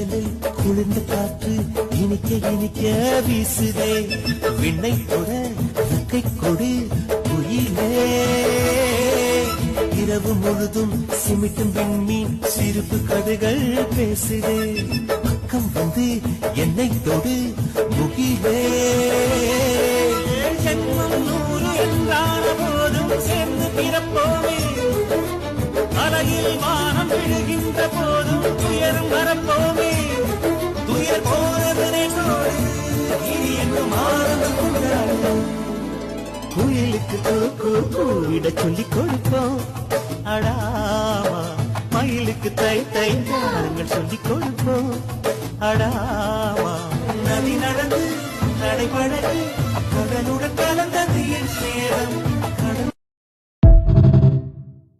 வயலில் குளிர்ந்த காற்று இனிக்க இனிக்க வீசுதே விண்ணை தொட ரெக்கை கொடு குயிலே இரவு முழுதும் சிமிட்டும் விண்மீன் சிரிப்பு கதைகள் பேசுதே பக்கம் வந்து என்னை தொடு முகிலே ஜென்மம் 100 என்றான போதும் சேர்ந்து பிறப்போமே அலையில் வானம் விழுகின்ற போதும் துயரும் வரப்போமே துயர் போனதனை தோடு இனி என்னும் ஆனந்தம் கொண்டாடும் குயிலுக்கு கூவிட சொல்லிக் கொடுப்போம் அடாமா மயிலுக்கு தை தை நாங்கள் சொல்லிக் கொடுப்போம் அடாமா நதி நடந்து நடைபழகி கடலுடன்